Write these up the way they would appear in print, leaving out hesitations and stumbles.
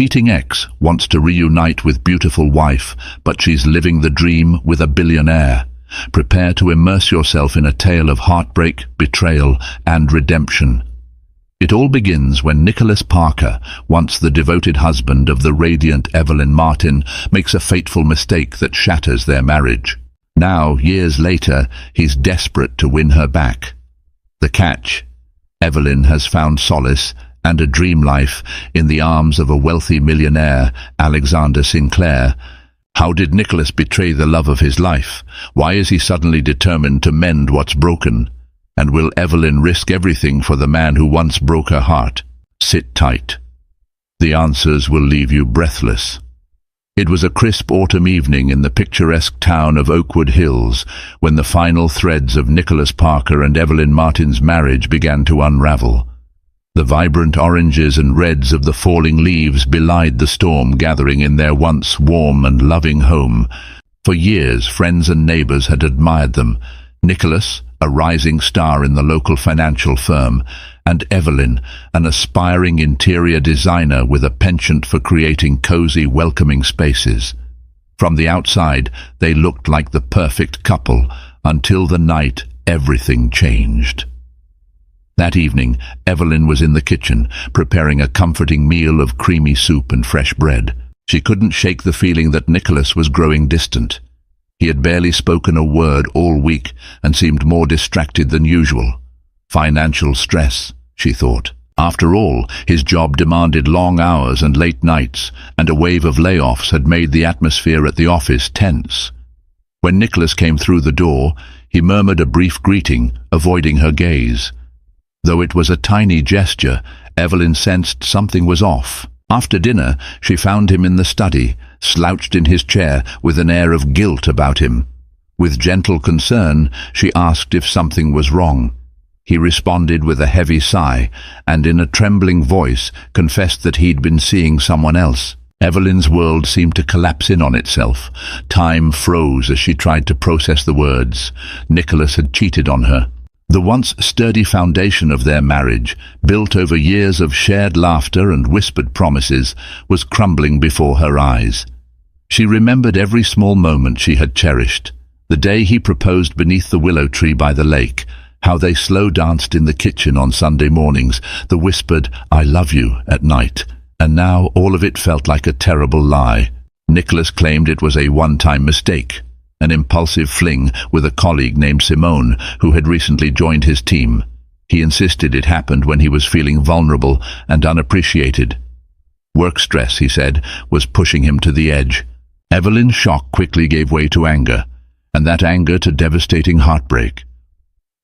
cheating ex wants to reunite with beautiful wife, but she's living the dream with a billionaire. Prepare to immerse yourself in a tale of heartbreak, betrayal, and redemption. It all begins when Nicholas Parker, once the devoted husband of the radiant Evelyn Martin, makes a fateful mistake that shatters their marriage. Now, years later, he's desperate to win her back. The catch: Evelyn has found solace and a dream life in the arms of a wealthy millionaire, Alexander Sinclair. How did Nicholas betray the love of his life? Why is he suddenly determined to mend what's broken? And will Evelyn risk everything for the man who once broke her heart? Sit tight. The answers will leave you breathless. It was a crisp autumn evening in the picturesque town of Oakwood Hills when the final threads of Nicholas Parker and Evelyn Martin's marriage began to unravel. The vibrant oranges and reds of the falling leaves belied the storm gathering in their once warm and loving home. For years, friends and neighbors had admired them. Nicholas, a rising star in the local financial firm, and Evelyn, an aspiring interior designer with a penchant for creating cozy, welcoming spaces. From the outside, they looked like the perfect couple, until the night everything changed. That evening, Evelyn was in the kitchen, preparing a comforting meal of creamy soup and fresh bread. She couldn't shake the feeling that Nicholas was growing distant. He had barely spoken a word all week and seemed more distracted than usual. Financial stress, she thought. After all, his job demanded long hours and late nights, and a wave of layoffs had made the atmosphere at the office tense. When Nicholas came through the door, he murmured a brief greeting, avoiding her gaze. Though it was a tiny gesture, Evelyn sensed something was off. After dinner, she found him in the study, slouched in his chair with an air of guilt about him. With gentle concern, she asked if something was wrong. He responded with a heavy sigh, and in a trembling voice confessed that he'd been seeing someone else. Evelyn's world seemed to collapse in on itself. Time froze as she tried to process the words. Nicholas had cheated on her. The once sturdy foundation of their marriage, built over years of shared laughter and whispered promises, was crumbling before her eyes. She remembered every small moment she had cherished. The day he proposed beneath the willow tree by the lake, how they slow danced in the kitchen on Sunday mornings, the whispered, "I love you," at night. And now all of it felt like a terrible lie. Nicholas claimed it was a one-time mistake. An impulsive fling with a colleague named Simone, who had recently joined his team. He insisted it happened when he was feeling vulnerable and unappreciated. Work stress, he said, was pushing him to the edge. Evelyn's shock quickly gave way to anger, and that anger to devastating heartbreak.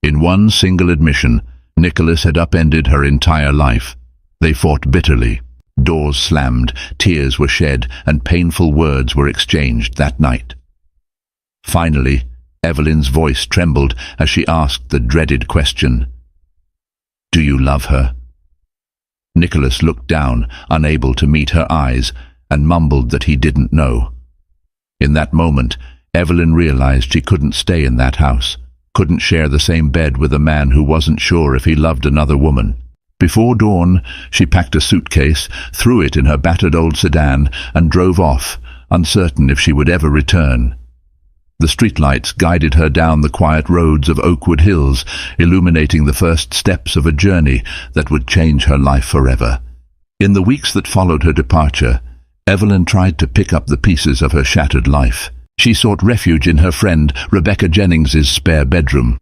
In one single admission, Nicholas had upended her entire life. They fought bitterly. Doors slammed, tears were shed, and painful words were exchanged that night. Finally, Evelyn's voice trembled as she asked the dreaded question, "Do you love her?" Nicholas looked down, unable to meet her eyes, and mumbled that he didn't know. In that moment, Evelyn realized she couldn't stay in that house, couldn't share the same bed with a man who wasn't sure if he loved another woman. Before dawn, she packed a suitcase, threw it in her battered old sedan, and drove off, uncertain if she would ever return. The streetlights guided her down the quiet roads of Oakwood Hills, illuminating the first steps of a journey that would change her life forever. In the weeks that followed her departure, Evelyn tried to pick up the pieces of her shattered life. She sought refuge in her friend Rebecca Jennings's spare bedroom.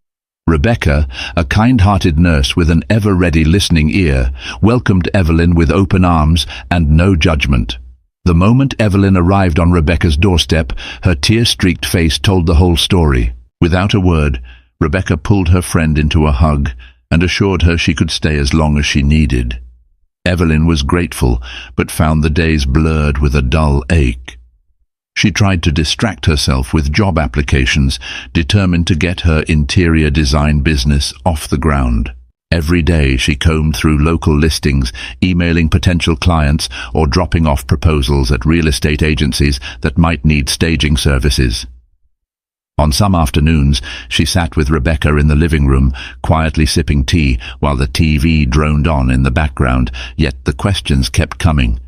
Rebecca, a kind-hearted nurse with an ever-ready listening ear, welcomed Evelyn with open arms and no judgment. The moment Evelyn arrived on Rebecca's doorstep, her tear-streaked face told the whole story. Without a word, Rebecca pulled her friend into a hug and assured her she could stay as long as she needed. Evelyn was grateful, but found the days blurred with a dull ache. She tried to distract herself with job applications, determined to get her interior design business off the ground. Every day she combed through local listings, emailing potential clients or dropping off proposals at real estate agencies that might need staging services. On some afternoons, she sat with Rebecca in the living room, quietly sipping tea while the TV droned on in the background, yet the questions kept coming.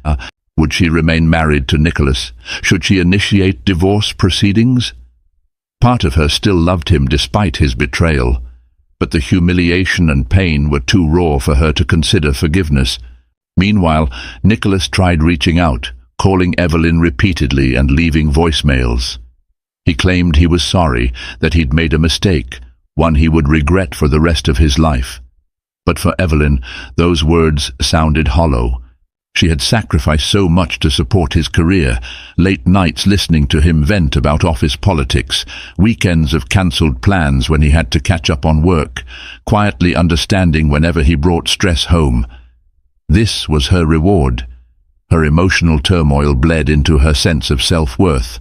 Would Would she remain married to Nicholas? Should she initiate divorce proceedings? Part of her still loved him despite his betrayal, but the humiliation and pain were too raw for her to consider forgiveness. Meanwhile, Nicholas tried reaching out, calling Evelyn repeatedly and leaving voicemails. He claimed he was sorry, that he'd made a mistake, one he would regret for the rest of his life. But for Evelyn, those words sounded hollow. She had sacrificed so much to support his career, late nights listening to him vent about office politics, weekends of cancelled plans when he had to catch up on work, quietly understanding whenever he brought stress home. This was her reward. Her emotional turmoil bled into her sense of self-worth.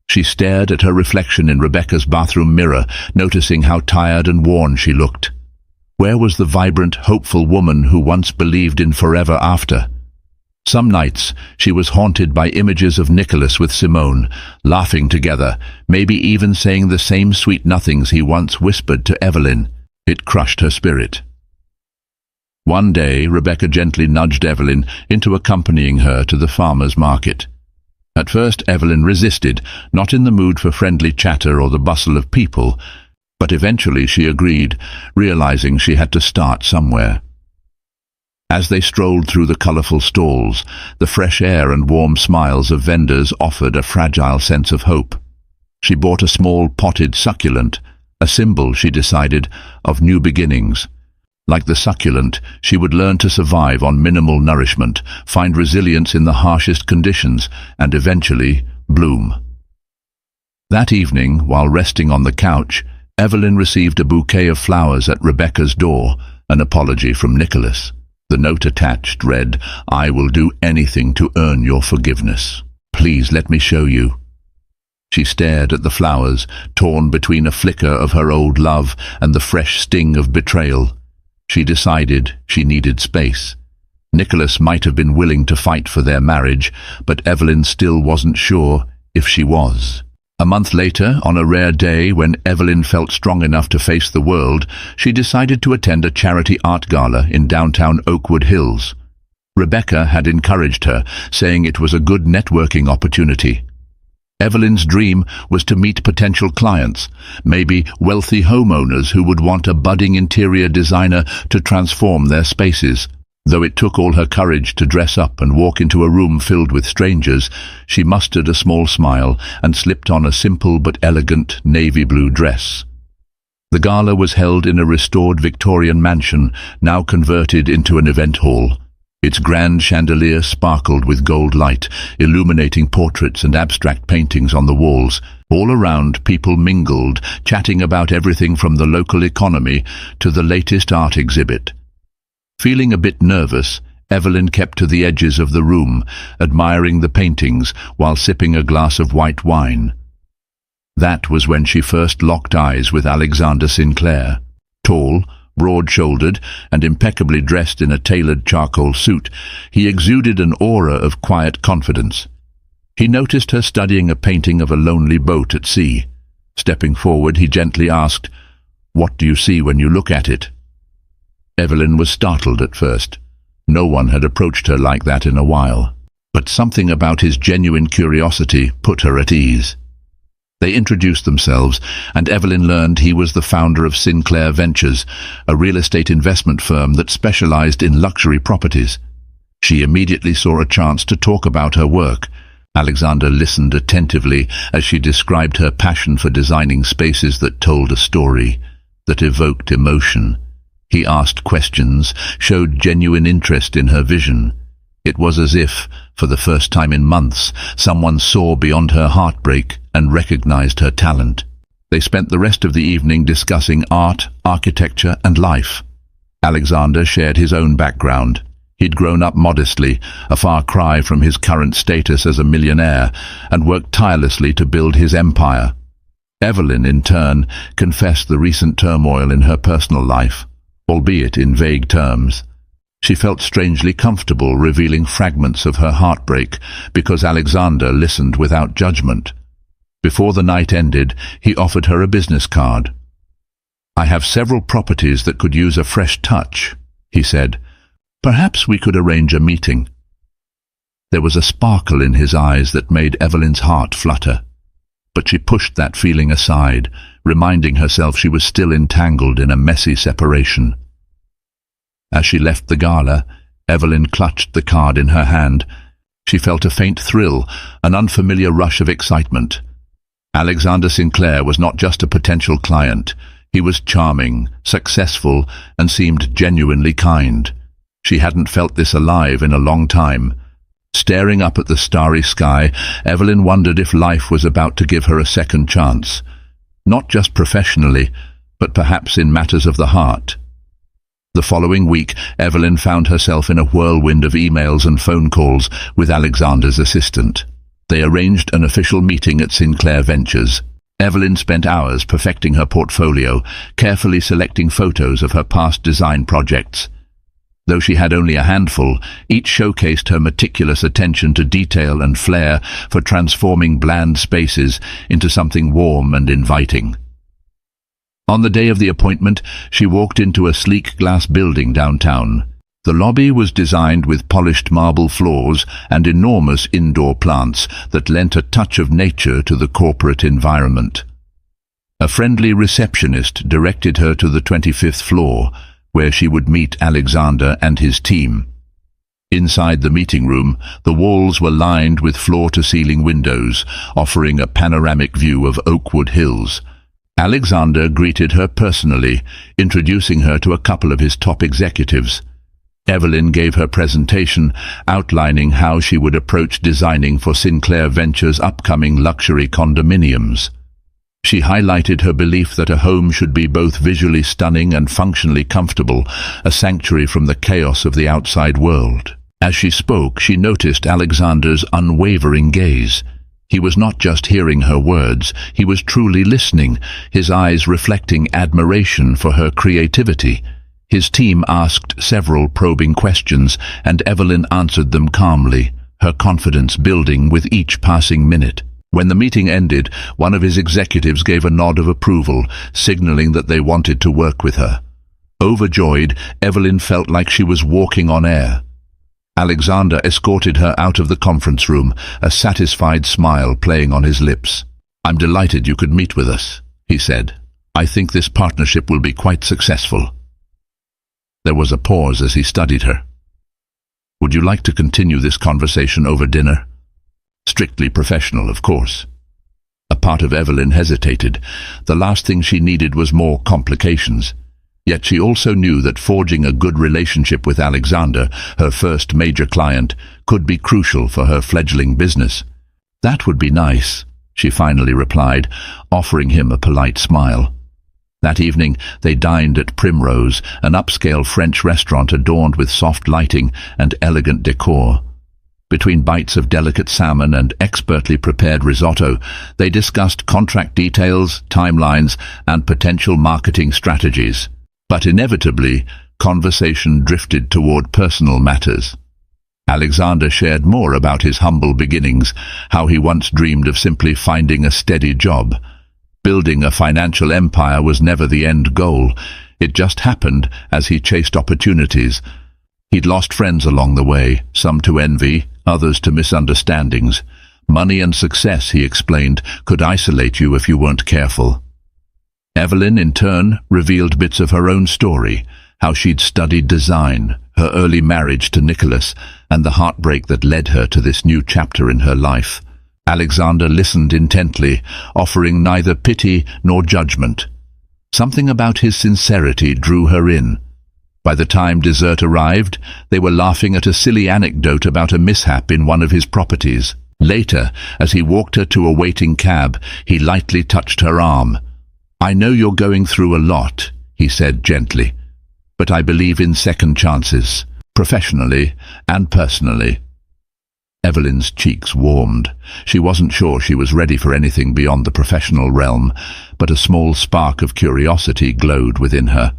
She stared at her reflection in Rebecca's bathroom mirror, noticing how tired and worn she looked. Where was the vibrant, hopeful woman who once believed in forever after? Some nights she was haunted by images of Nicholas with Simone, laughing together, maybe even saying the same sweet nothings he once whispered to Evelyn. It crushed her spirit. One day, Rebecca gently nudged Evelyn into accompanying her to the farmer's market. At first Evelyn resisted, not in the mood for friendly chatter or the bustle of people, but eventually she agreed, realizing she had to start somewhere. As they strolled through the colorful stalls, the fresh air and warm smiles of vendors offered a fragile sense of hope. She bought a small potted succulent, a symbol, she decided, of new beginnings. Like the succulent, she would learn to survive on minimal nourishment, find resilience in the harshest conditions, and eventually bloom. That evening, while resting on the couch, Evelyn received a bouquet of flowers at Rebecca's door, an apology from Nicholas. The note attached read, "I will do anything to earn your forgiveness. Please let me show you." She stared at the flowers, torn between a flicker of her old love and the fresh sting of betrayal. She decided she needed space. Nicholas might have been willing to fight for their marriage, but Evelyn still wasn't sure if she was. A month later, on a rare day when Evelyn felt strong enough to face the world, she decided to attend a charity art gala in downtown Oakwood Hills. Rebecca had encouraged her, saying it was a good networking opportunity. Evelyn's dream was to meet potential clients, maybe wealthy homeowners who would want a budding interior designer to transform their spaces. Though it took all her courage to dress up and walk into a room filled with strangers, she mustered a small smile and slipped on a simple but elegant navy blue dress. The gala was held in a restored Victorian mansion, now converted into an event hall. Its grand chandelier sparkled with gold light, illuminating portraits and abstract paintings on the walls. All around, people mingled, chatting about everything from the local economy to the latest art exhibit. Feeling a bit nervous, Evelyn kept to the edges of the room, admiring the paintings while sipping a glass of white wine. That was when she first locked eyes with Alexander Sinclair. Tall, broad-shouldered, and impeccably dressed in a tailored charcoal suit, he exuded an aura of quiet confidence. He noticed her studying a painting of a lonely boat at sea. Stepping forward, he gently asked, "What do you see when you look at it?" Evelyn was startled at first. No one had approached her like that in a while. But something about his genuine curiosity put her at ease. They introduced themselves, and Evelyn learned he was the founder of Sinclair Ventures, a real estate investment firm that specialized in luxury properties. She immediately saw a chance to talk about her work. Alexander listened attentively as she described her passion for designing spaces that told a story, that evoked emotion. He asked questions, showed genuine interest in her vision. It was as if, for the first time in months, someone saw beyond her heartbreak and recognized her talent. They spent the rest of the evening discussing art, architecture, and life. Alexander shared his own background. He'd grown up modestly, a far cry from his current status as a millionaire, and worked tirelessly to build his empire. Evelyn, in turn, confessed the recent turmoil in her personal life, albeit in vague terms. She felt strangely comfortable revealing fragments of her heartbreak because Alexander listened without judgment. Before the night ended, he offered her a business card. "I have several properties that could use a fresh touch," he said. "Perhaps we could arrange a meeting." There was a sparkle in his eyes that made Evelyn's heart flutter. But she pushed that feeling aside, reminding herself she was still entangled in a messy separation. As she left the gala, Evelyn clutched the card in her hand. She felt a faint thrill, an unfamiliar rush of excitement. Alexander Sinclair was not just a potential client. He was charming, successful, and seemed genuinely kind. She hadn't felt this alive in a long time. Staring up at the starry sky, Evelyn wondered if life was about to give her a second chance. Not just professionally, but perhaps in matters of the heart. The following week, Evelyn found herself in a whirlwind of emails and phone calls with Alexander's assistant. They arranged an official meeting at Sinclair Ventures. Evelyn spent hours perfecting her portfolio, carefully selecting photos of her past design projects. Though she had only a handful, each showcased her meticulous attention to detail and flair for transforming bland spaces into something warm and inviting. On the day of the appointment, she walked into a sleek glass building downtown. The lobby was designed with polished marble floors and enormous indoor plants that lent a touch of nature to the corporate environment. A friendly receptionist directed her to the 25th floor, where she would meet Alexander and his team. Inside the meeting room, the walls were lined with floor-to-ceiling windows, offering a panoramic view of Oakwood Hills. Alexander greeted her personally, introducing her to a couple of his top executives. Evelyn gave her presentation, outlining how she would approach designing for Sinclair Ventures' upcoming luxury condominiums. She highlighted her belief that a home should be both visually stunning and functionally comfortable, a sanctuary from the chaos of the outside world. As she spoke, she noticed Alexander's unwavering gaze. He was not just hearing her words, he was truly listening, his eyes reflecting admiration for her creativity. His team asked several probing questions, and Evelyn answered them calmly, her confidence building with each passing minute. When the meeting ended, one of his executives gave a nod of approval, signaling that they wanted to work with her. Overjoyed, Evelyn felt like she was walking on air. Alexander escorted her out of the conference room, a satisfied smile playing on his lips. "I'm delighted you could meet with us," he said. "I think this partnership will be quite successful." There was a pause as he studied her. "Would you like to continue this conversation over dinner?" Strictly professional, of course. A part of Evelyn hesitated. The last thing she needed was more complications. Yet she also knew that forging a good relationship with Alexander, her first major client, could be crucial for her fledgling business. "That would be nice," she finally replied, offering him a polite smile. That evening, they dined at Primrose, an upscale French restaurant adorned with soft lighting and elegant decor. Between bites of delicate salmon and expertly prepared risotto, they discussed contract details, timelines, and potential marketing strategies. But inevitably, conversation drifted toward personal matters. Alexander shared more about his humble beginnings, how he once dreamed of simply finding a steady job. Building a financial empire was never the end goal. It just happened as he chased opportunities. He'd lost friends along the way, some to envy, others to misunderstandings. Money and success, he explained, could isolate you if you weren't careful. Evelyn, in turn, revealed bits of her own story, how she'd studied design, her early marriage to Nicholas, and the heartbreak that led her to this new chapter in her life. Alexander listened intently, offering neither pity nor judgment. Something about his sincerity drew her in. By the time dessert arrived, they were laughing at a silly anecdote about a mishap in one of his properties. Later, as he walked her to a waiting cab, he lightly touched her arm. "I know you're going through a lot," he said gently, "but I believe in second chances, professionally and personally." Evelyn's cheeks warmed. She wasn't sure she was ready for anything beyond the professional realm, but a small spark of curiosity glowed within her.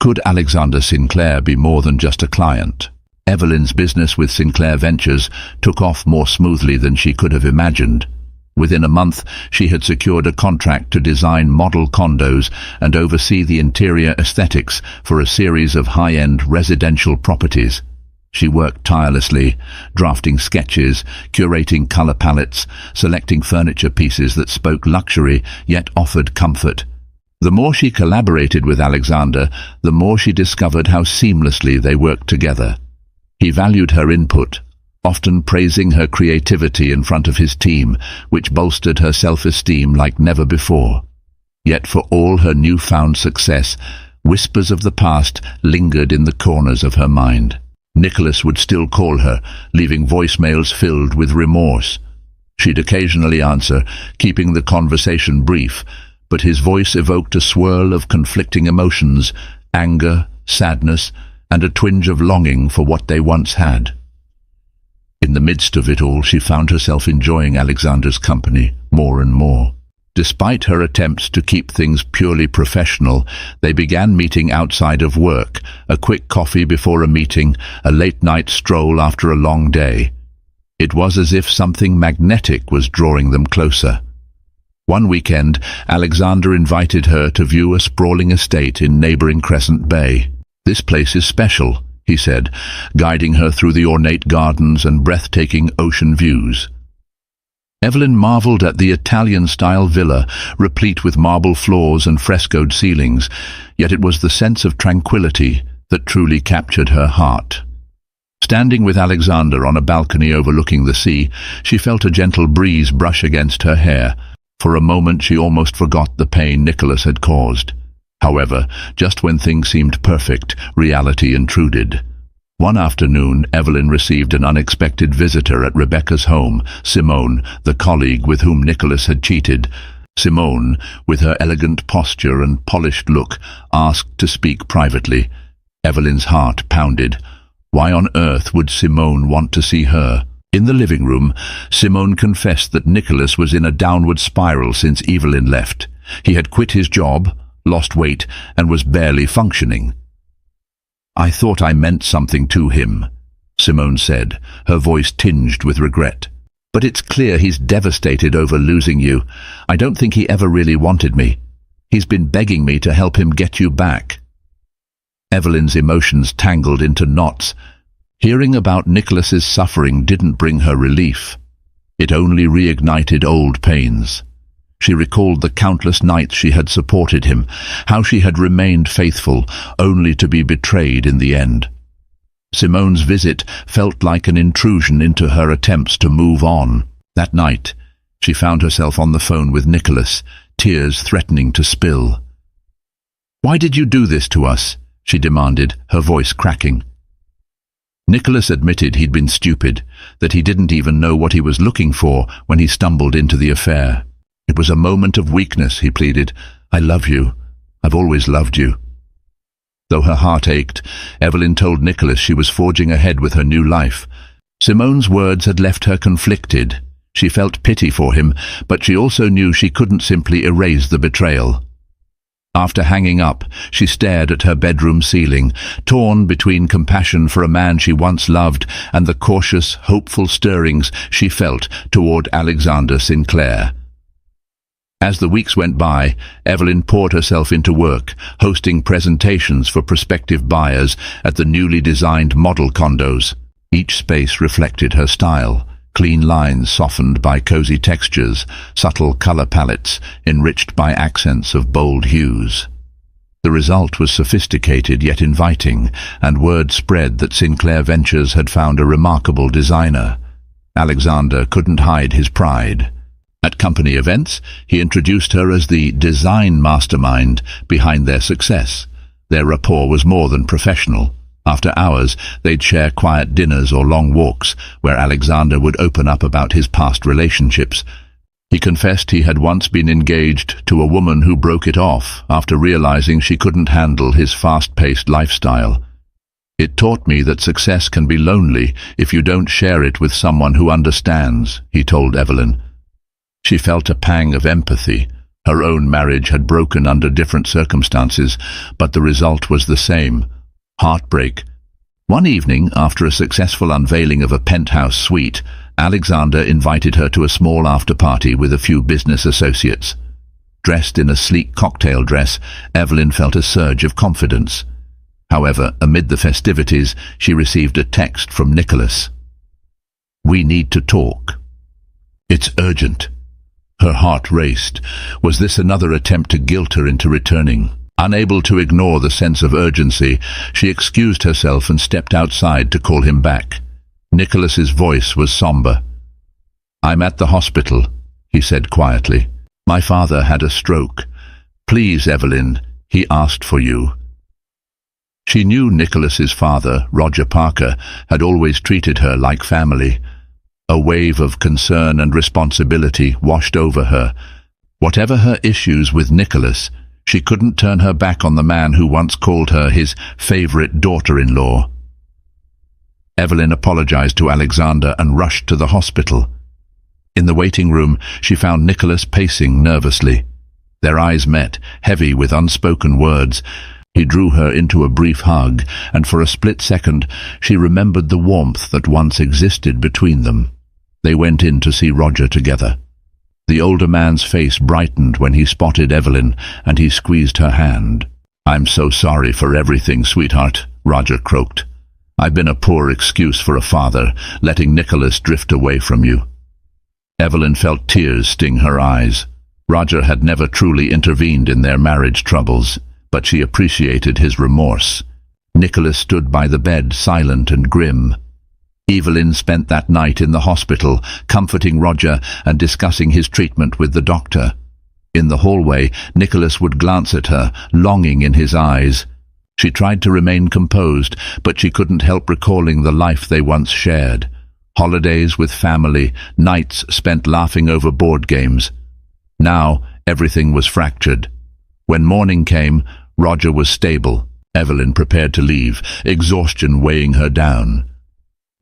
Could Alexander Sinclair be more than just a client? Evelyn's business with Sinclair Ventures took off more smoothly than she could have imagined. Within a month, she had secured a contract to design model condos and oversee the interior aesthetics for a series of high-end residential properties. She worked tirelessly, drafting sketches, curating color palettes, selecting furniture pieces that spoke luxury yet offered comfort. The more she collaborated with Alexander, the more she discovered how seamlessly they worked together. He valued her input, often praising her creativity in front of his team, which bolstered her self-esteem like never before. Yet for all her newfound success, whispers of the past lingered in the corners of her mind. Nicholas would still call her, leaving voicemails filled with remorse. She'd occasionally answer, keeping the conversation brief, but his voice evoked a swirl of conflicting emotions, anger, sadness, and a twinge of longing for what they once had. In the midst of it all, she found herself enjoying Alexander's company more and more. Despite her attempts to keep things purely professional, they began meeting outside of work, a quick coffee before a meeting, a late-night stroll after a long day. It was as if something magnetic was drawing them closer. One weekend, Alexander invited her to view a sprawling estate in neighboring Crescent Bay. "This place is special," he said, guiding her through the ornate gardens and breathtaking ocean views. Evelyn marveled at the Italian-style villa, replete with marble floors and frescoed ceilings, yet it was the sense of tranquility that truly captured her heart. Standing with Alexander on a balcony overlooking the sea, she felt a gentle breeze brush against her hair. For a moment she almost forgot the pain Nicholas had caused. However, just when things seemed perfect, reality intruded. One afternoon, Evelyn received an unexpected visitor at Rebecca's home, Simone, the colleague with whom Nicholas had cheated. Simone, with her elegant posture and polished look, asked to speak privately. Evelyn's heart pounded. Why on earth would Simone want to see her? In the living room, Simone confessed that Nicholas was in a downward spiral since Evelyn left. He had quit his job, lost weight, and was barely functioning. "I thought I meant something to him," Simone said, her voice tinged with regret. "But it's clear he's devastated over losing you. I don't think he ever really wanted me. He's been begging me to help him get you back." Evelyn's emotions tangled into knots. Hearing about Nicholas's suffering didn't bring her relief. It only reignited old pains. She recalled the countless nights she had supported him, how she had remained faithful, only to be betrayed in the end. Simone's visit felt like an intrusion into her attempts to move on. That night, she found herself on the phone with Nicholas, tears threatening to spill. "Why did you do this to us?" she demanded, her voice cracking. Nicholas admitted he'd been stupid, that he didn't even know what he was looking for when he stumbled into the affair. "It was a moment of weakness," he pleaded. "I love you. I've always loved you." Though her heart ached, Evelyn told Nicholas she was forging ahead with her new life. Simone's words had left her conflicted. She felt pity for him, but she also knew she couldn't simply erase the betrayal. After hanging up, she stared at her bedroom ceiling, torn between compassion for a man she once loved and the cautious, hopeful stirrings she felt toward Alexander Sinclair. As the weeks went by, Evelyn poured herself into work, hosting presentations for prospective buyers at the newly designed model condos. Each space reflected her style. Clean lines softened by cozy textures, subtle color palettes enriched by accents of bold hues. The result was sophisticated yet inviting, and word spread that Sinclair Ventures had found a remarkable designer. Alexander couldn't hide his pride. At company events, he introduced her as the design mastermind behind their success. Their rapport was more than professional. After hours, they'd share quiet dinners or long walks, where Alexander would open up about his past relationships. He confessed he had once been engaged to a woman who broke it off after realizing she couldn't handle his fast-paced lifestyle. "It taught me that success can be lonely if you don't share it with someone who understands," he told Evelyn. She felt a pang of empathy. Her own marriage had broken under different circumstances, but the result was the same: heartbreak. One evening, after a successful unveiling of a penthouse suite, Alexander invited her to a small after-party with a few business associates. Dressed in a sleek cocktail dress, Evelyn felt a surge of confidence. However, amid the festivities, she received a text from Nicholas. "We need to talk. It's urgent." Her heart raced. Was this another attempt to guilt her into returning? Unable to ignore the sense of urgency, she excused herself and stepped outside to call him back. Nicholas's voice was somber. "I'm at the hospital," he said quietly. "My father had a stroke. Please, Evelyn, he asked for you." She knew Nicholas's father, Roger Parker, had always treated her like family. A wave of concern and responsibility washed over her. Whatever her issues with Nicholas, she couldn't turn her back on the man who once called her his favorite daughter-in-law. Evelyn apologized to Alexander and rushed to the hospital. In the waiting room, she found Nicholas pacing nervously. Their eyes met, heavy with unspoken words. He drew her into a brief hug, and for a split second she remembered the warmth that once existed between them. They went in to see Roger together. The older man's face brightened when he spotted Evelyn, and he squeezed her hand. "I'm so sorry for everything, sweetheart," Roger croaked. "I've been a poor excuse for a father, letting Nicholas drift away from you." Evelyn felt tears sting her eyes. Roger had never truly intervened in their marriage troubles, but she appreciated his remorse. Nicholas stood by the bed, silent and grim. Evelyn spent that night in the hospital, comforting Roger and discussing his treatment with the doctor. In the hallway, Nicholas would glance at her, longing in his eyes. She tried to remain composed, but she couldn't help recalling the life they once shared. Holidays with family, nights spent laughing over board games. Now, everything was fractured. When morning came, Roger was stable. Evelyn prepared to leave, exhaustion weighing her down.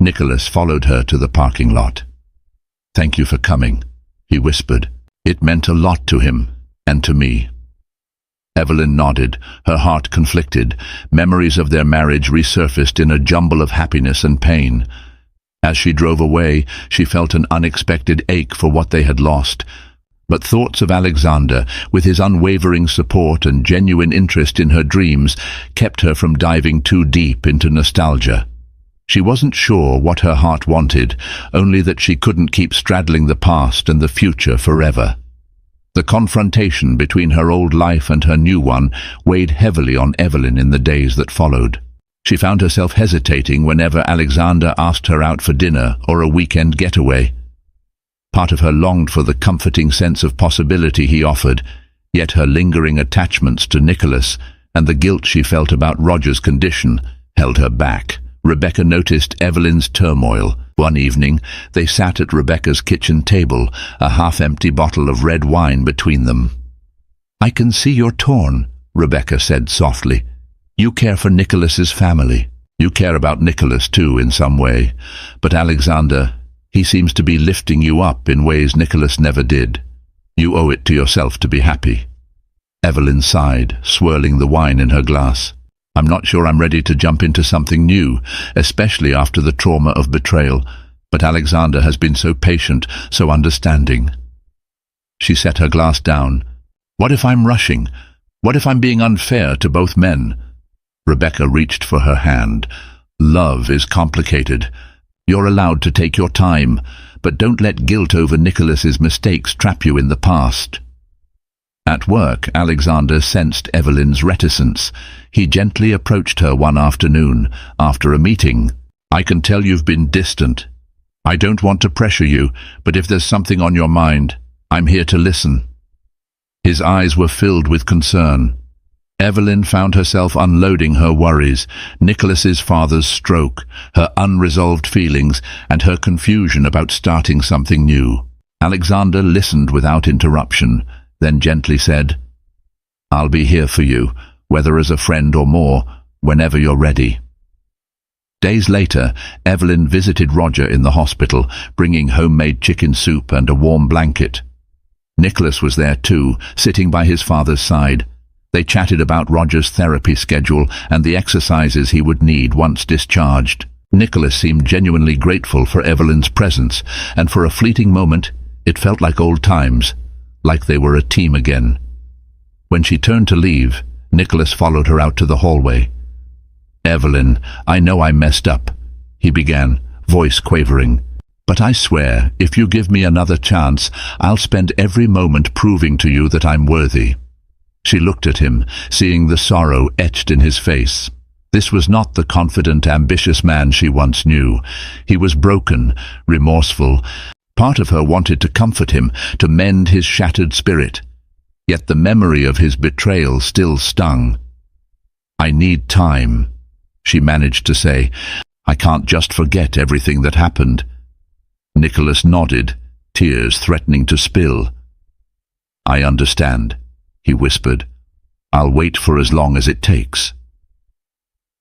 Nicholas followed her to the parking lot. "Thank you for coming," he whispered. It meant a lot to him, and to me. Evelyn nodded, her heart conflicted. Memories of their marriage resurfaced in a jumble of happiness and pain. As she drove away, she felt an unexpected ache for what they had lost. But thoughts of Alexander, with his unwavering support and genuine interest in her dreams, kept her from diving too deep into nostalgia. She wasn't sure what her heart wanted, only that she couldn't keep straddling the past and the future forever. The confrontation between her old life and her new one weighed heavily on Evelyn in the days that followed. She found herself hesitating whenever Alexander asked her out for dinner or a weekend getaway. Part of her longed for the comforting sense of possibility he offered, yet her lingering attachments to Nicholas and the guilt she felt about Roger's condition held her back. Rebecca noticed Evelyn's turmoil. One evening, they sat at Rebecca's kitchen table, a half-empty bottle of red wine between them. "I can see you're torn," Rebecca said softly. "You care for Nicholas's family. You care about Nicholas too in some way. But Alexander, he seems to be lifting you up in ways Nicholas never did. You owe it to yourself to be happy." Evelyn sighed, swirling the wine in her glass. "I'm not sure I'm ready to jump into something new, especially after the trauma of betrayal, but Alexander has been so patient, so understanding." She set her glass down. "What if I'm rushing? What if I'm being unfair to both men?" Rebecca reached for her hand. "Love is complicated. You're allowed to take your time, but don't let guilt over Nicholas's mistakes trap you in the past." At work, Alexander sensed Evelyn's reticence. He gently approached her one afternoon, after a meeting. "I can tell you've been distant. I don't want to pressure you, but if there's something on your mind, I'm here to listen." His eyes were filled with concern. Evelyn found herself unloading her worries, Nicholas's father's stroke, her unresolved feelings, and her confusion about starting something new. Alexander listened without interruption, then gently said, "I'll be here for you, whether as a friend or more, whenever you're ready." Days later, Evelyn visited Roger in the hospital, bringing homemade chicken soup and a warm blanket. Nicholas was there too, sitting by his father's side. They chatted about Roger's therapy schedule and the exercises he would need once discharged. Nicholas seemed genuinely grateful for Evelyn's presence, and for a fleeting moment, it felt like old times, like they were a team again. When she turned to leave, Nicholas followed her out to the hallway. "Evelyn, I know I messed up," he began, voice quavering. "But I swear, if you give me another chance, I'll spend every moment proving to you that I'm worthy." She looked at him, seeing the sorrow etched in his face. This was not the confident, ambitious man she once knew. He was broken, remorseful. Part of her wanted to comfort him, to mend his shattered spirit. Yet the memory of his betrayal still stung. "I need time," she managed to say. "I can't just forget everything that happened." Nicholas nodded, tears threatening to spill. "I understand," he whispered. "I'll wait for as long as it takes."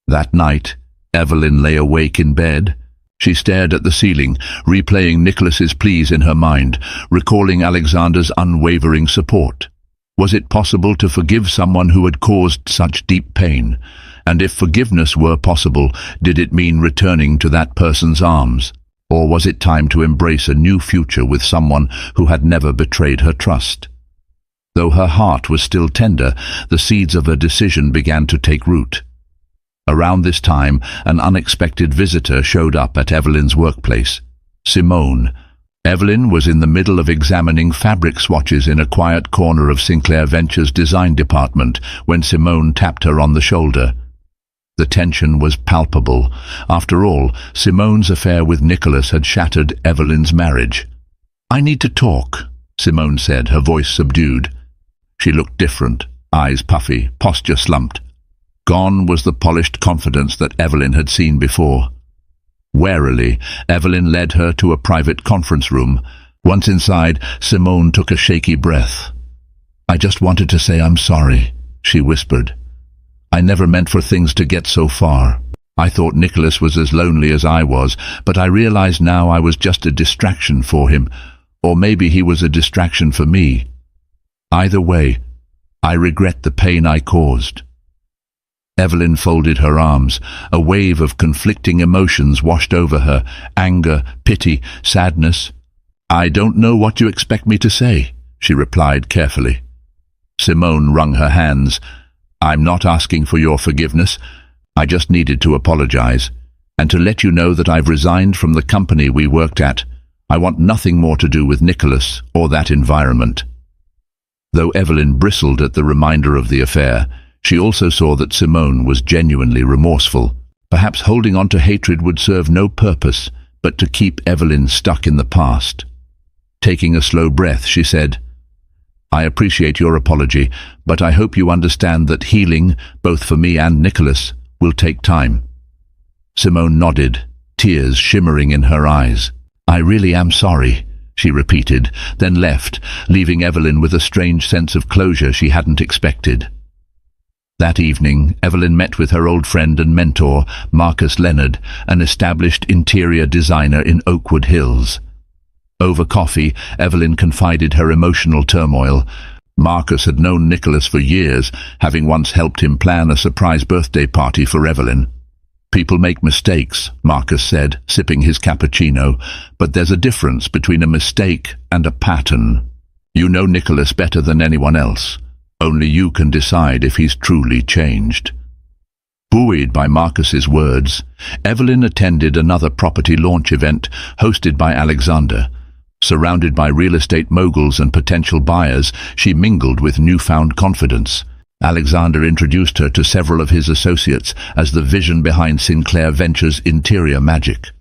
That night, Evelyn lay awake in bed. She stared at the ceiling, replaying Nicholas's pleas in her mind, recalling Alexander's unwavering support. Was it possible to forgive someone who had caused such deep pain? And if forgiveness were possible, did it mean returning to that person's arms? Or was it time to embrace a new future with someone who had never betrayed her trust? Though her heart was still tender, the seeds of a decision began to take root. Around this time, an unexpected visitor showed up at Evelyn's workplace. Simone. Evelyn was in the middle of examining fabric swatches in a quiet corner of Sinclair Ventures' design department when Simone tapped her on the shoulder. The tension was palpable. After all, Simone's affair with Nicholas had shattered Evelyn's marriage. "I need to talk," Simone said, her voice subdued. She looked different, eyes puffy, posture slumped. Gone was the polished confidence that Evelyn had seen before. Warily, Evelyn led her to a private conference room. Once inside, Simone took a shaky breath. "I just wanted to say I'm sorry," she whispered. "I never meant for things to get so far. I thought Nicholas was as lonely as I was, but I realize now I was just a distraction for him, or maybe he was a distraction for me. Either way, I regret the pain I caused." Evelyn folded her arms. A wave of conflicting emotions washed over her: anger, pity, sadness. "I don't know what you expect me to say," she replied carefully. Simone wrung her hands. "I'm not asking for your forgiveness. I just needed to apologize, and to let you know that I've resigned from the company we worked at. I want nothing more to do with Nicholas or that environment." Though Evelyn bristled at the reminder of the affair, she also saw that Simone was genuinely remorseful. Perhaps holding on to hatred would serve no purpose but to keep Evelyn stuck in the past. Taking a slow breath, she said, "I appreciate your apology, but I hope you understand that healing, both for me and Nicholas, will take time." Simone nodded, tears shimmering in her eyes. "I really am sorry," she repeated, then left, leaving Evelyn with a strange sense of closure she hadn't expected. That evening, Evelyn met with her old friend and mentor, Marcus Leonard, an established interior designer in Oakwood Hills. Over coffee, Evelyn confided her emotional turmoil. Marcus had known Nicholas for years, having once helped him plan a surprise birthday party for Evelyn. "People make mistakes," Marcus said, sipping his cappuccino, "but there's a difference between a mistake and a pattern. You know Nicholas better than anyone else. Only you can decide if he's truly changed." Buoyed by Marcus's words, Evelyn attended another property launch event hosted by Alexander. Surrounded by real estate moguls and potential buyers, she mingled with newfound confidence. Alexander introduced her to several of his associates as the vision behind Sinclair Ventures' interior magic.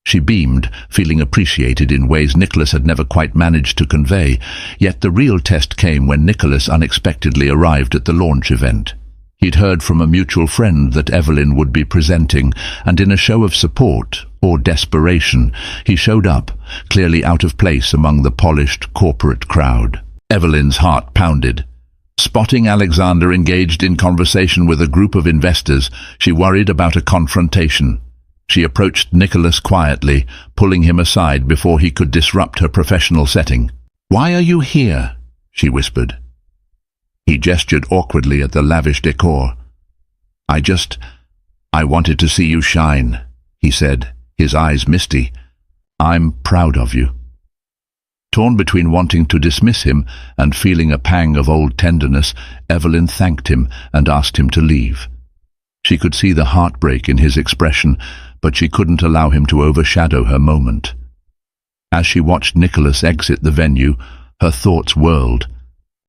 She beamed, feeling appreciated in ways Nicholas had never quite managed to convey, yet the real test came when Nicholas unexpectedly arrived at the launch event. He'd heard from a mutual friend that Evelyn would be presenting, and in a show of support, or desperation, he showed up, clearly out of place among the polished corporate crowd. Evelyn's heart pounded. Spotting Alexander engaged in conversation with a group of investors, she worried about a confrontation. She approached Nicholas quietly, pulling him aside before he could disrupt her professional setting. "Why are you here?" she whispered. He gestured awkwardly at the lavish decor. I wanted to see you shine," he said, his eyes misty. "I'm proud of you." Torn between wanting to dismiss him and feeling a pang of old tenderness, Evelyn thanked him and asked him to leave. She could see the heartbreak in his expression, but she couldn't allow him to overshadow her moment. As she watched Nicholas exit the venue, her thoughts whirled.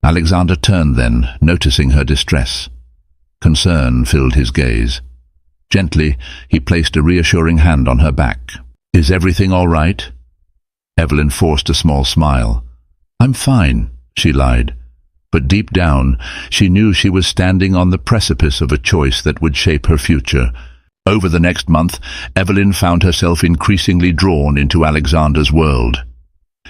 Alexander turned then, noticing her distress. Concern filled his gaze. Gently, he placed a reassuring hand on her back. "Is everything all right?" Evelyn forced a small smile. "I'm fine," she lied. But deep down, she knew she was standing on the precipice of a choice that would shape her future. Over the next month, Evelyn found herself increasingly drawn into Alexander's world.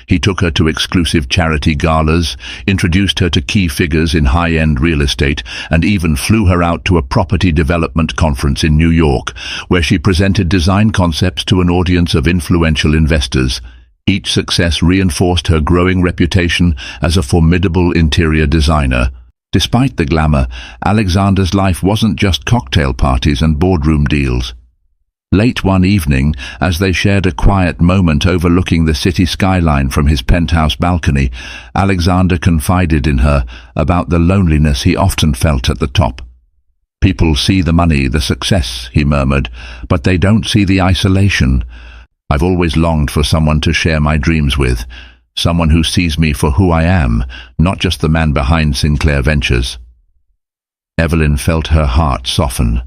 He took her to exclusive charity galas, introduced her to key figures in high-end real estate, and even flew her out to a property development conference in New York, where she presented design concepts to an audience of influential investors. Each success reinforced her growing reputation as a formidable interior designer. Despite the glamour, Alexander's life wasn't just cocktail parties and boardroom deals. Late one evening, as they shared a quiet moment overlooking the city skyline from his penthouse balcony, Alexander confided in her about the loneliness he often felt at the top. "People see the money, the success," he murmured, "but they don't see the isolation. I've always longed for someone to share my dreams with, someone who sees me for who I am, not just the man behind Sinclair Ventures." Evelyn felt her heart soften.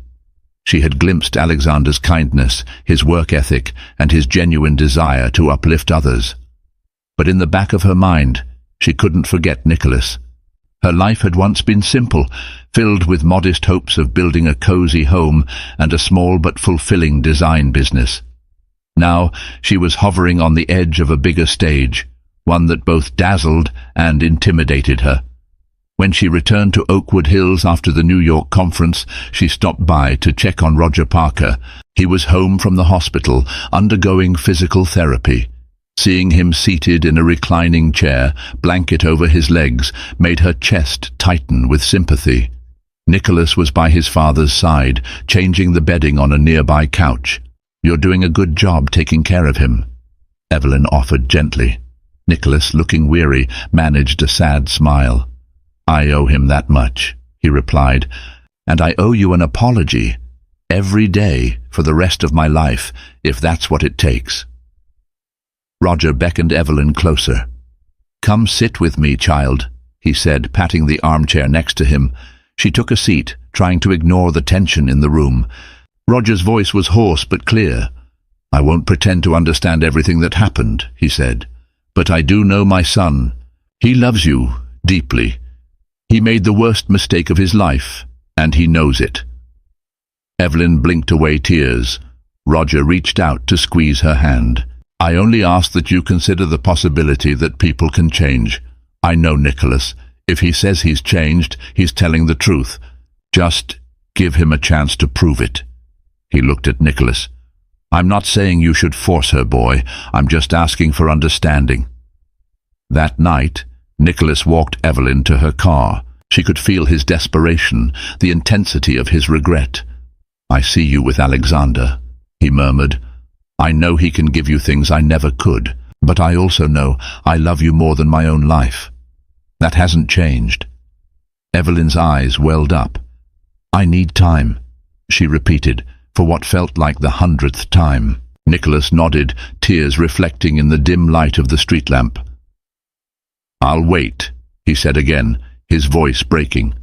She had glimpsed Alexander's kindness, his work ethic, and his genuine desire to uplift others. But in the back of her mind, she couldn't forget Nicholas. Her life had once been simple, filled with modest hopes of building a cozy home and a small but fulfilling design business. Now she was hovering on the edge of a bigger stage, one that both dazzled and intimidated her. When she returned to Oakwood Hills after the New York conference, she stopped by to check on Roger Parker. He was home from the hospital, undergoing physical therapy. Seeing him seated in a reclining chair, blanket over his legs, made her chest tighten with sympathy. Nicholas was by his father's side, changing the bedding on a nearby couch. "You're doing a good job taking care of him," Evelyn offered gently. Nicholas, looking weary, managed a sad smile. "I owe him that much," he replied, "and I owe you an apology every day for the rest of my life, if that's what it takes." Roger beckoned Evelyn closer. "Come sit with me, child," he said, patting the armchair next to him. She took a seat, trying to ignore the tension in the room. Roger's voice was hoarse but clear. "I won't pretend to understand everything that happened," he said, "but I do know my son. He loves you deeply. He made the worst mistake of his life, and he knows it." Evelyn blinked away tears. Roger reached out to squeeze her hand. "I only ask that you consider the possibility that people can change. I know Nicholas. If he says he's changed, he's telling the truth. Just give him a chance to prove it." He looked at Nicholas. "I'm not saying you should force her, boy. I'm just asking for understanding." That night, Nicholas walked Evelyn to her car. She could feel his desperation, the intensity of his regret. "I see you with Alexander," he murmured. "I know he can give you things I never could, but I also know I love you more than my own life. That hasn't changed." Evelyn's eyes welled up. "I need time," she repeated, for what felt like the 100th time. Nicholas nodded, tears reflecting in the dim light of the street lamp. "I'll wait," he said again, his voice breaking.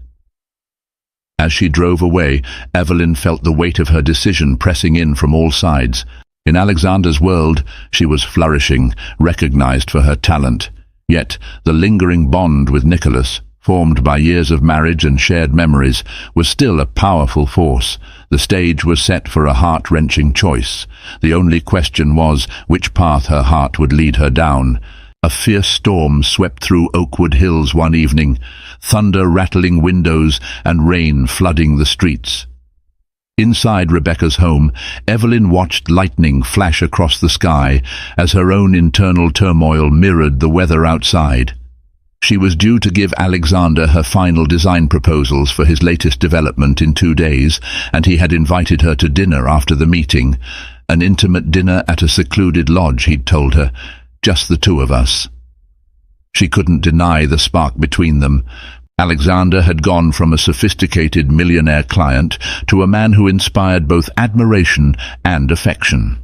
As she drove away, Evelyn felt the weight of her decision pressing in from all sides. In Alexander's world, she was flourishing, recognized for her talent. Yet the lingering bond with Nicholas, formed by years of marriage and shared memories, was still a powerful force. The stage was set for a heart-wrenching choice. The only question was which path her heart would lead her down. A fierce storm swept through Oakwood Hills one evening, thunder rattling windows and rain flooding the streets. Inside Rebecca's home, Evelyn watched lightning flash across the sky as her own internal turmoil mirrored the weather outside. She was due to give Alexander her final design proposals for his latest development in 2 days, and he had invited her to dinner after the meeting. An intimate dinner at a secluded lodge, he'd told her. Just the two of us. She couldn't deny the spark between them, Alexander had gone from a sophisticated millionaire client to a man who inspired both admiration and affection.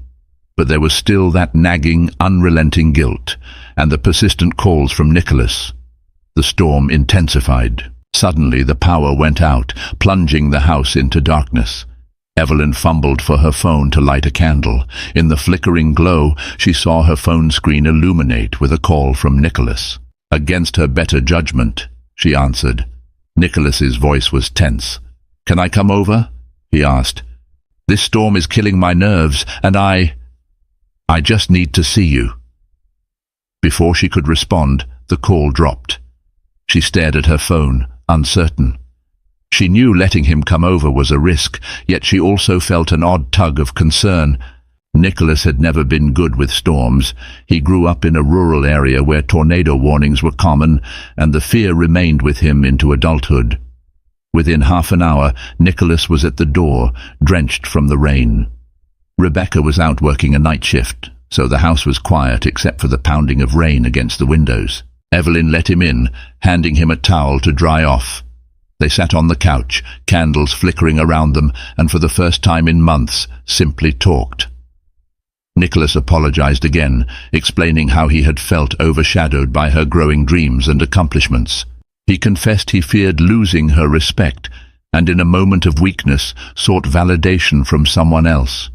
But there was still that nagging, unrelenting guilt, and the persistent calls from Nicholas. The storm intensified. Suddenly the power went out, plunging the house into darkness. Evelyn fumbled for her phone to light a candle. In the flickering glow, she saw her phone screen illuminate with a call from Nicholas. Against her better judgment, she answered. Nicholas's voice was tense. "Can I come over?" he asked. "This storm is killing my nerves, and I just need to see you." Before she could respond, the call dropped. She stared at her phone, uncertain. She knew letting him come over was a risk, yet she also felt an odd tug of concern. Nicholas had never been good with storms. He grew up in a rural area where tornado warnings were common, and the fear remained with him into adulthood. Within half an hour, Nicholas was at the door, drenched from the rain. Rebecca was out working a night shift, so the house was quiet except for the pounding of rain against the windows. Evelyn let him in, handing him a towel to dry off. They sat on the couch, candles flickering around them, and for the first time in months, simply talked. Nicholas apologized again, explaining how he had felt overshadowed by her growing dreams and accomplishments. He confessed he feared losing her respect, and in a moment of weakness sought validation from someone else.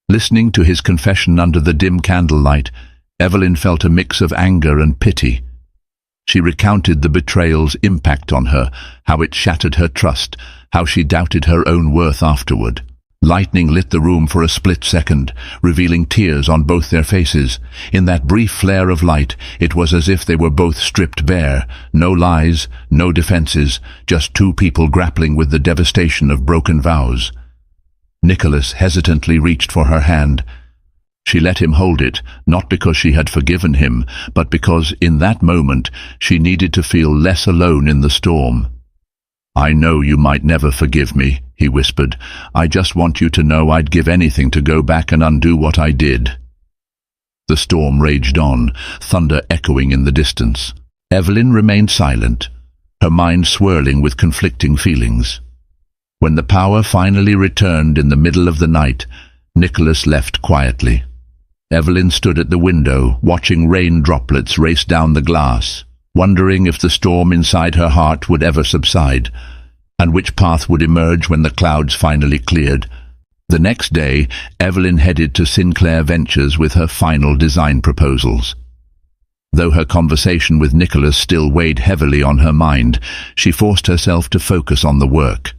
Listening to his confession under the dim candlelight, Evelyn felt a mix of anger and pity. She recounted the betrayal's impact on her, how it shattered her trust, how she doubted her own worth afterward. Lightning lit the room for a split second, revealing tears on both their faces. In that brief flare of light, it was as if they were both stripped bare. No lies, no defenses, just two people grappling with the devastation of broken vows. Nicholas hesitantly reached for her hand. She let him hold it, not because she had forgiven him, but because in that moment she needed to feel less alone in the storm. "I know you might never forgive me," he whispered. "I just want you to know I'd give anything to go back and undo what I did." The storm raged on, thunder echoing in the distance. Evelyn remained silent, her mind swirling with conflicting feelings. When the power finally returned in the middle of the night, Nicholas left quietly. Evelyn stood at the window, watching rain droplets race down the glass, wondering if the storm inside her heart would ever subside, and which path would emerge when the clouds finally cleared. The next day, Evelyn headed to Sinclair Ventures with her final design proposals. Though her conversation with Nicholas still weighed heavily on her mind, she forced herself to focus on the work.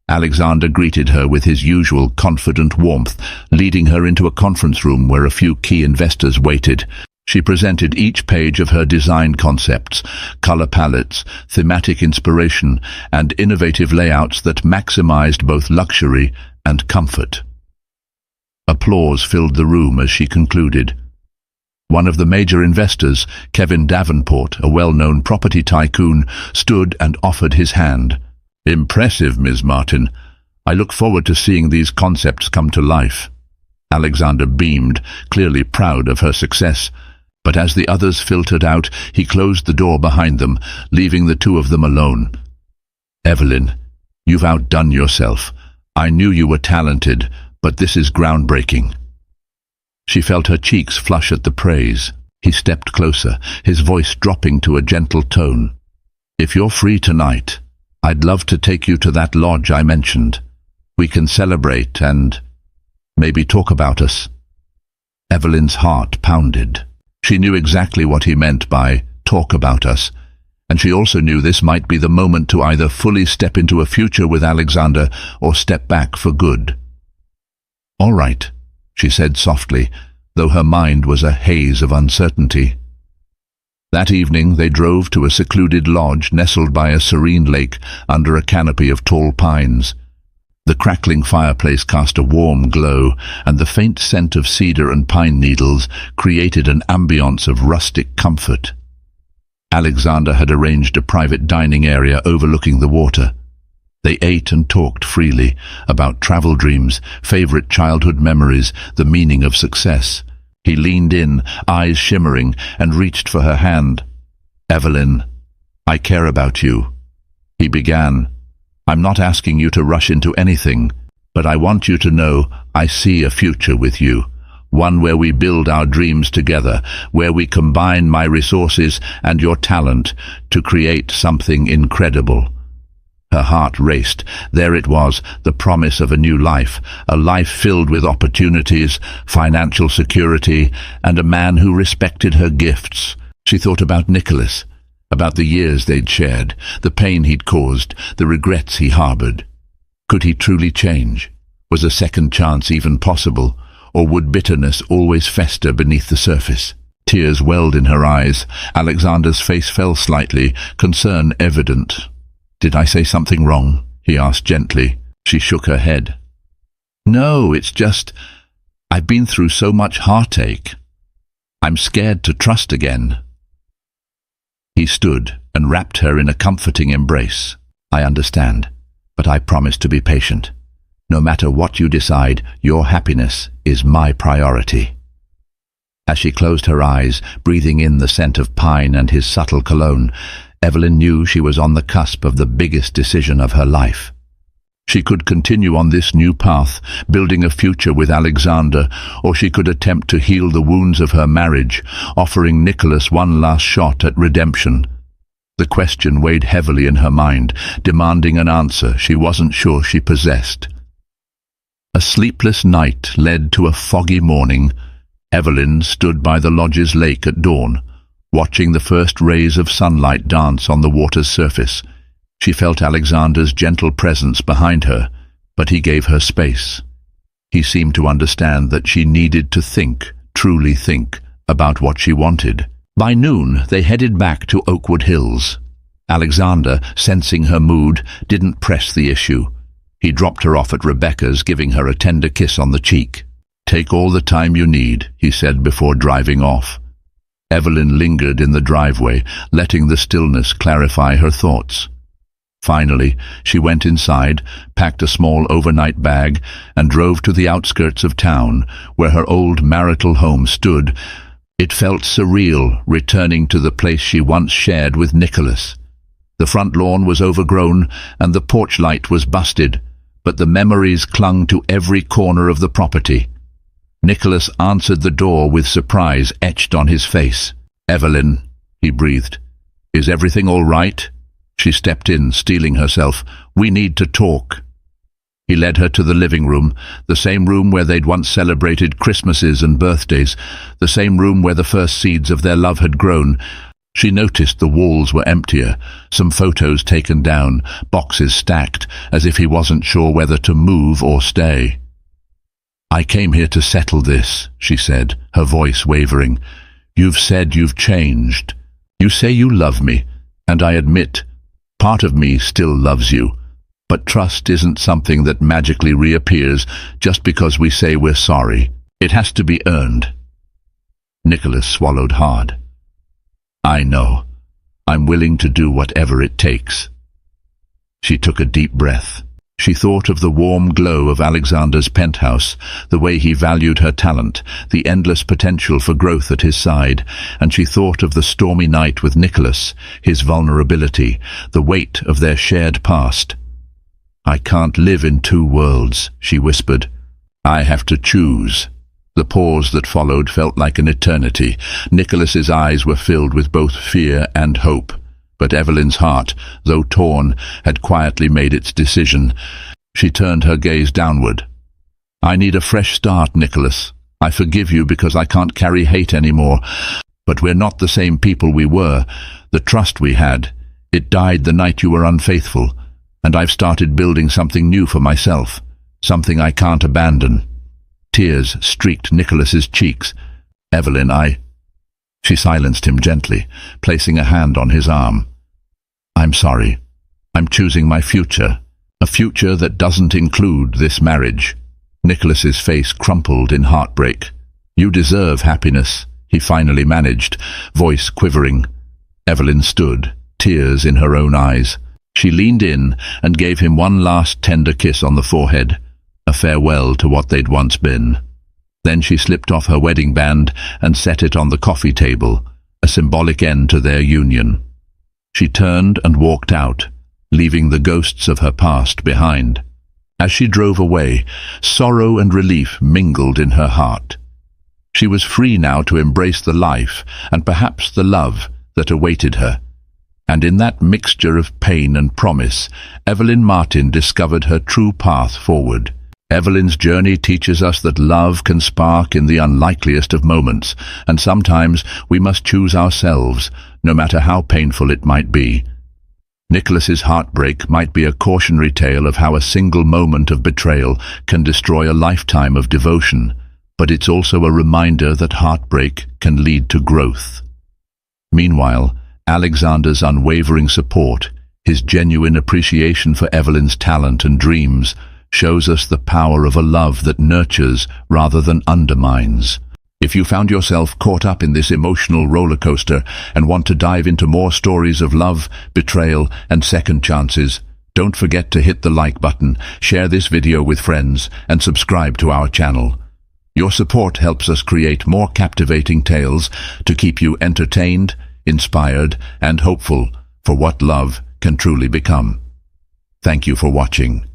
Alexander greeted her with his usual confident warmth, leading her into a conference room where a few key investors waited. She presented each page of her design concepts, color palettes, thematic inspiration, and innovative layouts that maximized both luxury and comfort. Applause filled the room as she concluded. One of the major investors, Kevin Davenport, a well-known property tycoon, stood and offered his hand. "Impressive, Ms. Martin. I look forward to seeing these concepts come to life." Alexander beamed, clearly proud of her success. But as the others filtered out, he closed the door behind them, leaving the two of them alone. "Evelyn, you've outdone yourself. I knew you were talented, but this is groundbreaking." She felt her cheeks flush at the praise. He stepped closer, his voice dropping to a gentle tone. "If you're free tonight, I'd love to take you to that lodge I mentioned. We can celebrate and maybe talk about us." Evelyn's heart pounded. She knew exactly what he meant by "talk about us," and she also knew this might be the moment to either fully step into a future with Alexander or step back for good. "All right," she said softly, though her mind was a haze of uncertainty. That evening they drove to a secluded lodge nestled by a serene lake under a canopy of tall pines. The crackling fireplace cast a warm glow, and the faint scent of cedar and pine needles created an ambience of rustic comfort. Alexander had arranged a private dining area overlooking the water. They ate and talked freely about travel dreams, favorite childhood memories, the meaning of success. He leaned in, eyes shimmering, and reached for her hand. "Evelyn, I care about you, he began. I'm not asking you to rush into anything, but I want you to know I see a future with you. One where we build our dreams together, where we combine my resources and your talent to create something incredible. Her heart raced. There it was, the promise of a new life, a life filled with opportunities, financial security, and a man who respected her gifts. She thought about Nicholas, about the years they'd shared, the pain he'd caused, the regrets he harbored. Could he truly change? Was a second chance even possible? Or would bitterness always fester beneath the surface? Tears welled in her eyes. Alexander's face fell slightly, concern evident. "Did I say something wrong?" he asked gently. She shook her head. "No, it's just, I've been through so much heartache. I'm scared to trust again." He stood and wrapped her in a comforting embrace. "I understand, but I promise to be patient. No matter what you decide, your happiness is my priority." As she closed her eyes, breathing in the scent of pine and his subtle cologne, Evelyn knew she was on the cusp of the biggest decision of her life. She could continue on this new path, building a future with Alexander, or she could attempt to heal the wounds of her marriage, offering Nicholas one last shot at redemption. The question weighed heavily in her mind, demanding an answer she wasn't sure she possessed. A sleepless night led to a foggy morning. Evelyn stood by the lodge's lake at dawn, watching the first rays of sunlight dance on the water's surface. She felt Alexander's gentle presence behind her, but he gave her space. He seemed to understand that she needed to think, truly think, about what she wanted. By noon, they headed back to Oakwood Hills. Alexander, sensing her mood, didn't press the issue. He dropped her off at Rebecca's, giving her a tender kiss on the cheek. "Take all the time you need," he said before driving off. Evelyn lingered in the driveway, letting the stillness clarify her thoughts. Finally, she went inside, packed a small overnight bag, and drove to the outskirts of town, where her old marital home stood. It felt surreal, returning to the place she once shared with Nicholas. The front lawn was overgrown, and the porch light was busted, but the memories clung to every corner of the property. Nicholas answered the door with surprise etched on his face. "Evelyn," he breathed. "Is everything all right?" She stepped in, steeling herself. "We need to talk." He led her to the living room, the same room where they'd once celebrated Christmases and birthdays, the same room where the first seeds of their love had grown. She noticed the walls were emptier, some photos taken down, boxes stacked, as if he wasn't sure whether to move or stay. "I came here to settle this," she said, her voice wavering. "You've said you've changed. You say you love me, and I admit, part of me still loves you. But trust isn't something that magically reappears just because we say we're sorry. It has to be earned." Nicholas swallowed hard. "I know. I'm willing to do whatever it takes." She took a deep breath. She thought of the warm glow of Alexander's penthouse, the way he valued her talent, the endless potential for growth at his side, and she thought of the stormy night with Nicholas, his vulnerability, the weight of their shared past. "I can't live in two worlds," she whispered. "I have to choose." The pause that followed felt like an eternity. Nicholas's eyes were filled with both fear and hope. But Evelyn's heart, though torn, had quietly made its decision. She turned her gaze downward. "I need a fresh start, Nicholas. I forgive you because I can't carry hate anymore. But we're not the same people we were. The trust we had, it died the night you were unfaithful. And I've started building something new for myself, something I can't abandon." Tears streaked Nicholas's cheeks. "Evelyn, She silenced him gently, placing a hand on his arm. "I'm sorry. I'm choosing my future, a future that doesn't include this marriage." Nicholas's face crumpled in heartbreak. "You deserve happiness," he finally managed, voice quivering. Evelyn stood, tears in her own eyes. She leaned in and gave him one last tender kiss on the forehead, a farewell to what they'd once been. Then she slipped off her wedding band and set it on the coffee table, a symbolic end to their union. She turned and walked out, leaving the ghosts of her past behind. As she drove away, sorrow and relief mingled in her heart. She was free now to embrace the life and perhaps the love that awaited her. And in that mixture of pain and promise, Evelyn Martin discovered her true path forward. Evelyn's journey teaches us that love can spark in the unlikeliest of moments, and sometimes we must choose ourselves, no matter how painful it might be. Nicholas's heartbreak might be a cautionary tale of how a single moment of betrayal can destroy a lifetime of devotion, but it's also a reminder that heartbreak can lead to growth. Meanwhile, Alexander's unwavering support, his genuine appreciation for Evelyn's talent and dreams, shows us the power of a love that nurtures rather than undermines. If you found yourself caught up in this emotional roller coaster and want to dive into more stories of love, betrayal, and second chances, don't forget to hit the like button, share this video with friends, and subscribe to our channel. Your support helps us create more captivating tales to keep you entertained, inspired, and hopeful for what love can truly become. Thank you for watching.